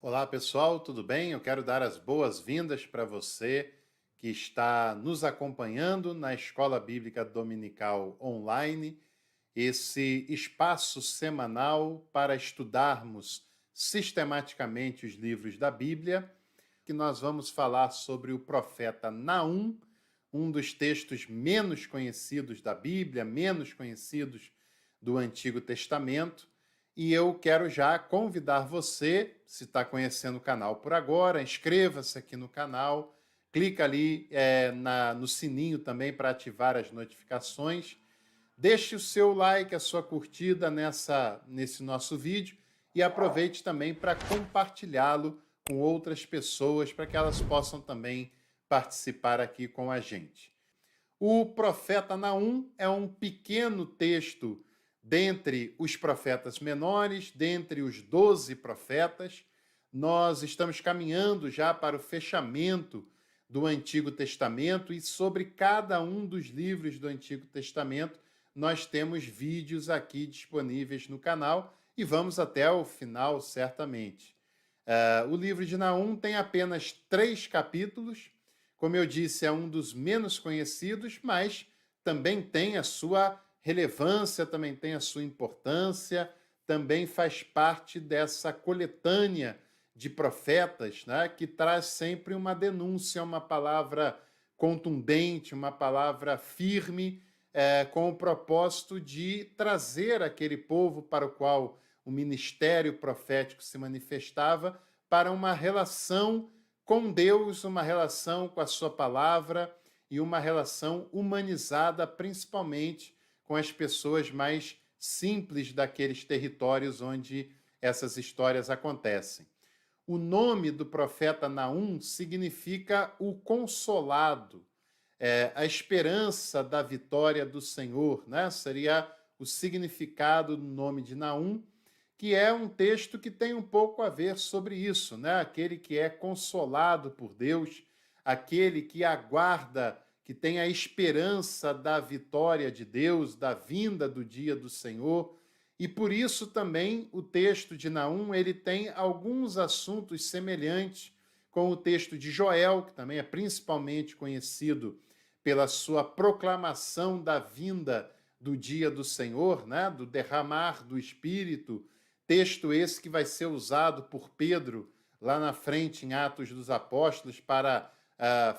Olá pessoal, tudo bem? Eu quero dar as boas-vindas para você que está nos acompanhando na Escola Bíblica Dominical Online, esse espaço semanal para estudarmos sistematicamente os livros da Bíblia, que nós vamos falar sobre o profeta Naum, um dos textos menos conhecidos da Bíblia, menos conhecidos do Antigo Testamento. E eu quero já convidar você, se está conhecendo o canal por agora, inscreva-se aqui no canal, clica ali no sininho também para ativar as notificações, deixe o seu like, a sua curtida nesse nosso vídeo e aproveite também para compartilhá-lo com outras pessoas para que elas possam também participar aqui com a gente. O profeta Naum é um pequeno texto dentre os profetas menores, dentre os 12 profetas. Nós estamos caminhando já para o fechamento do Antigo Testamento e sobre cada um dos livros do Antigo Testamento nós temos vídeos aqui disponíveis no canal e vamos até o final, certamente. O livro de Naum tem apenas 3 capítulos. Como eu disse, é um dos menos conhecidos, mas também tem a sua relevância, também tem a sua importância, também faz parte dessa coletânea de profetas, né, que traz sempre uma denúncia, uma palavra contundente, uma palavra firme, com o propósito de trazer aquele povo para o qual o ministério profético se manifestava para uma relação com Deus, uma relação com a sua palavra e uma relação humanizada, principalmente com as pessoas mais simples daqueles territórios onde essas histórias acontecem. O nome do profeta Naum significa o consolado, a esperança da vitória do Senhor, né? Seria o significado do nome de Naum, que é um texto que tem um pouco a ver sobre isso, né? Aquele que é consolado por Deus, aquele que aguarda, que tem a esperança da vitória de Deus, da vinda do dia do Senhor. E por isso também o texto de Naum, ele tem alguns assuntos semelhantes com o texto de Joel, que também é principalmente conhecido pela sua proclamação da vinda do dia do Senhor, né? Do derramar do Espírito, texto esse que vai ser usado por Pedro lá na frente em Atos dos Apóstolos para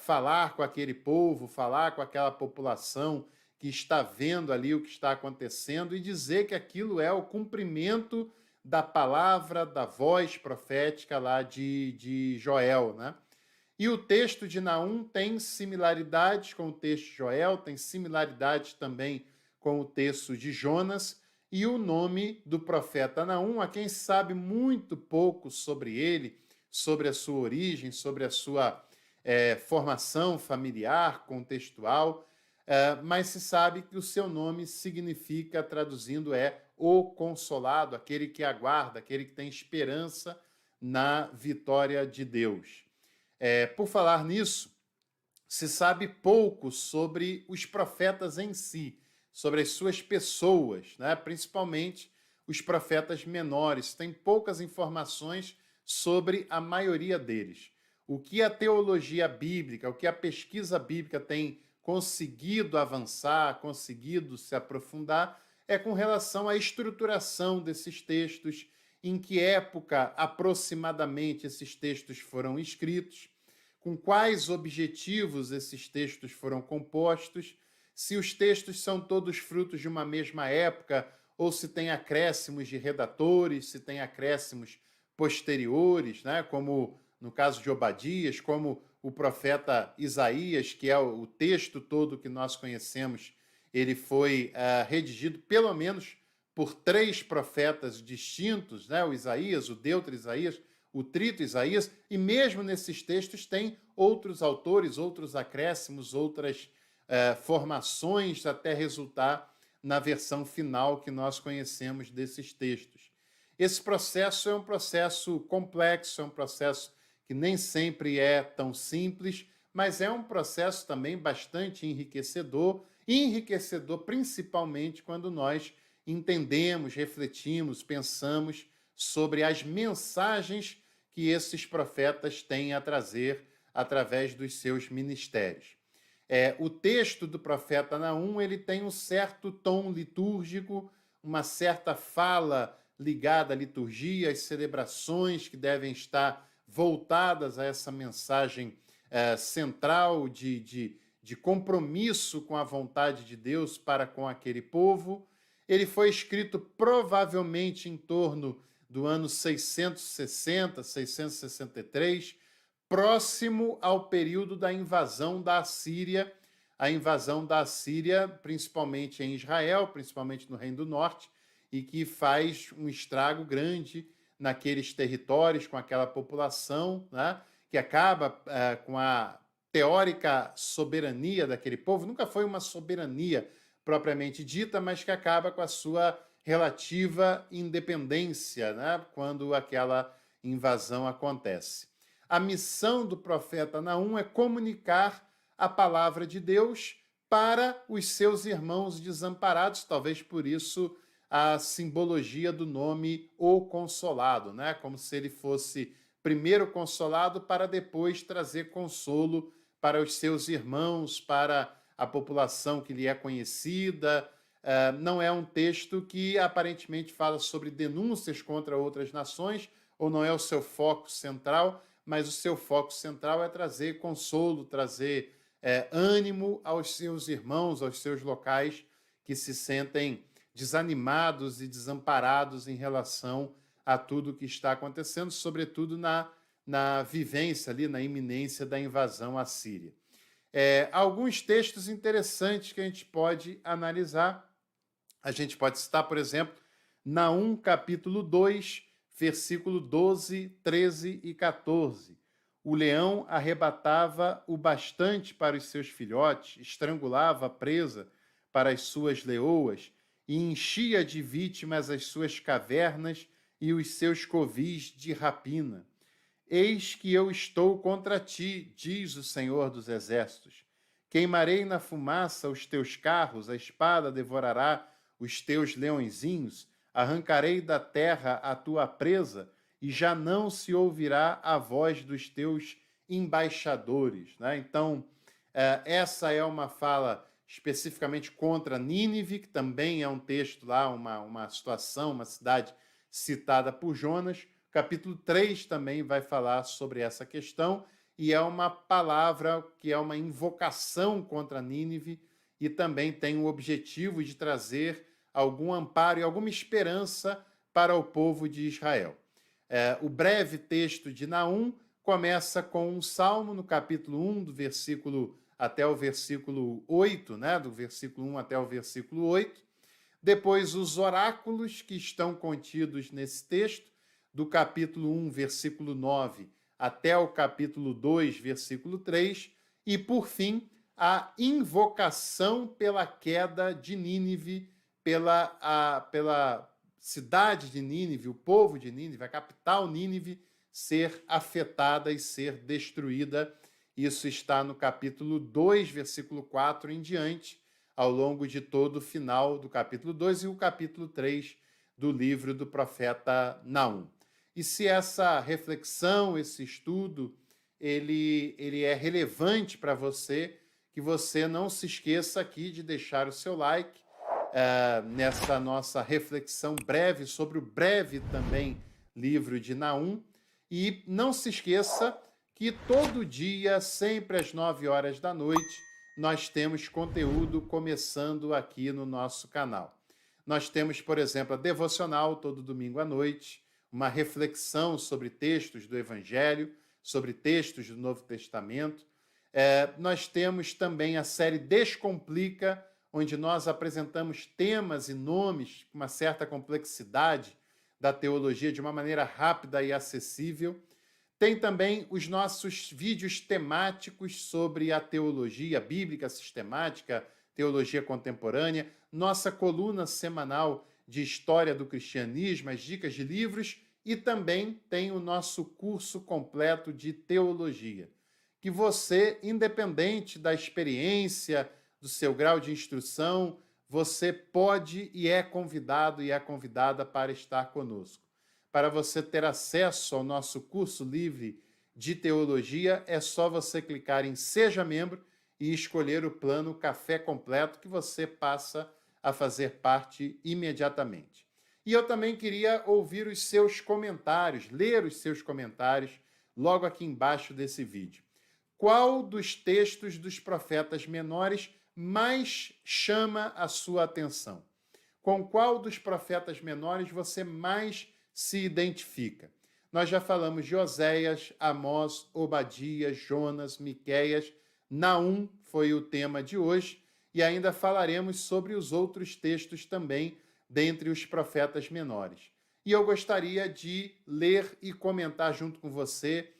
falar com aquele povo, falar com aquela população que está vendo ali o que está acontecendo e dizer que aquilo é o cumprimento da palavra, da voz profética lá de Joel, né? E o texto de Naum tem similaridades com o texto de Joel, tem similaridades também com o texto de Jonas, e o nome do profeta Naum, a quem sabe muito pouco sobre ele, sobre a sua origem, sobre a sua formação familiar, contextual, mas se sabe que o seu nome significa, traduzindo, é o consolado, aquele que aguarda, aquele que tem esperança na vitória de Deus. Por falar nisso, se sabe pouco sobre os profetas em si, sobre as suas pessoas, né? Principalmente os profetas menores. Tem poucas informações sobre a maioria deles. O que a teologia bíblica, o que a pesquisa bíblica tem conseguido avançar, conseguido se aprofundar, é com relação à estruturação desses textos, em que época aproximadamente esses textos foram escritos, com quais objetivos esses textos foram compostos, se os textos são todos frutos de uma mesma época ou se tem acréscimos de redatores, se tem acréscimos posteriores, né? Como no caso de Obadias, como o profeta Isaías, que é o texto todo que nós conhecemos, ele foi redigido pelo menos por 3 profetas distintos, né? O Isaías, o Deutero Isaías, o Trito Isaías, e mesmo nesses textos tem outros autores, outros acréscimos, outras formações até resultar na versão final que nós conhecemos desses textos. Esse processo é um processo complexo, é um processo que nem sempre é tão simples, mas é um processo também bastante enriquecedor, e enriquecedor principalmente quando nós entendemos, refletimos, pensamos sobre as mensagens que esses profetas têm a trazer através dos seus ministérios. O texto do profeta Naum, ele tem um certo tom litúrgico, uma certa fala ligada à liturgia, às celebrações que devem estar voltadas a essa mensagem central de compromisso com a vontade de Deus para com aquele povo. Ele foi escrito provavelmente em torno do ano 660, 663, próximo ao período da invasão da Assíria, a invasão da Assíria, principalmente em Israel, principalmente no Reino do Norte, e que faz um estrago grande naqueles territórios, com aquela população, né, que acaba com a teórica soberania daquele povo. Nunca foi uma soberania propriamente dita, mas que acaba com a sua relativa independência, né, quando aquela invasão acontece. A missão do profeta Naum é comunicar a palavra de Deus para os seus irmãos desamparados, talvez por isso a simbologia do nome O Consolado, né? Como se ele fosse primeiro consolado para depois trazer consolo para os seus irmãos, para a população que lhe é conhecida. Não é um texto que aparentemente fala sobre denúncias contra outras nações, ou não é o seu foco central, mas o seu foco central é trazer consolo, trazer ânimo aos seus irmãos, aos seus locais que se sentem desanimados e desamparados em relação a tudo que está acontecendo, sobretudo na vivência ali, na iminência da invasão à Síria. Alguns textos interessantes que a gente pode analisar. A gente pode citar, por exemplo, Naum, capítulo 2, versículo 12, 13 e 14. O leão arrebatava o bastante para os seus filhotes, estrangulava a presa para as suas leoas e enchia de vítimas as suas cavernas e os seus covis de rapina. Eis que eu estou contra ti, diz o Senhor dos Exércitos. Queimarei na fumaça os teus carros, a espada devorará os teus leõezinhos, arrancarei da terra a tua presa, e já não se ouvirá a voz dos teus embaixadores. Né? Então, essa é uma fala especificamente contra Nínive, que também é um texto lá, uma situação, uma cidade citada por Jonas. Capítulo 3 também vai falar sobre essa questão, e é uma palavra que é uma invocação contra Nínive, e também tem o objetivo de trazer algum amparo e alguma esperança para o povo de Israel. O breve texto de Naum começa com um salmo no capítulo 1, do versículo até o versículo 8, né? Do versículo 1 até o versículo 8. Depois, os oráculos que estão contidos nesse texto, do capítulo 1, versículo 9, até o capítulo 2, versículo 3. E, por fim, a invocação pela queda de Nínive, pela cidade de Nínive, o povo de Nínive, a capital Nínive, ser afetada e ser destruída. Isso está no capítulo 2, versículo 4 em diante, ao longo de todo o final do capítulo 2 e o capítulo 3 do livro do profeta Naum. E se essa reflexão, esse estudo, ele é relevante para você, que você não se esqueça aqui de deixar o seu like, nessa nossa reflexão breve sobre o breve também livro de Naum. E não se esqueça que todo dia, sempre às 9 horas da noite, nós temos conteúdo começando aqui no nosso canal. Nós temos, por exemplo, a devocional todo domingo à noite, uma reflexão sobre textos do Evangelho, sobre textos do Novo Testamento. Nós temos também a série Descomplica, onde nós apresentamos temas e nomes com uma certa complexidade da teologia de uma maneira rápida e acessível. Tem também os nossos vídeos temáticos sobre a teologia bíblica sistemática, teologia contemporânea, nossa coluna semanal de história do cristianismo, as dicas de livros, e também tem o nosso curso completo de teologia, que você, independente da experiência, do seu grau de instrução, você pode e é convidado e é convidada para estar conosco. para você ter acesso ao nosso curso livre de teologia, é só você clicar em Seja Membro e escolher o plano Café Completo, que você passa a fazer parte imediatamente. E eu também queria ouvir os seus comentários, ler os seus comentários logo aqui embaixo desse vídeo. Qual dos textos dos profetas menores mais chama a sua atenção? Com qual dos profetas menores você mais se identifica? Nós já falamos de Oséias, Amós, Obadias, Jonas, Miqueias, Naum foi o tema de hoje, e ainda falaremos sobre os outros textos também, dentre os profetas menores. E eu gostaria de ler e comentar junto com você,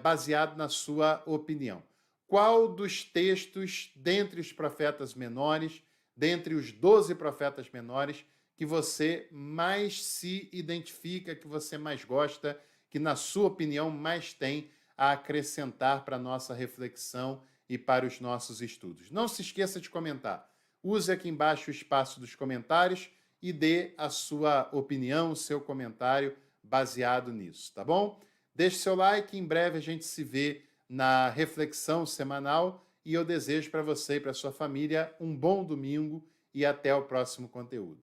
baseado na sua opinião. Qual dos textos, dentre os profetas menores, dentre os 12 profetas menores, que você mais se identifica, que você mais gosta, que, na sua opinião, mais tem a acrescentar para a nossa reflexão e para os nossos estudos? Não se esqueça de comentar. Use aqui embaixo o espaço dos comentários e dê a sua opinião, o seu comentário baseado nisso, tá bom? Deixe seu like, em breve a gente se vê na reflexão semanal e eu desejo para você e para sua família um bom domingo e até o próximo conteúdo.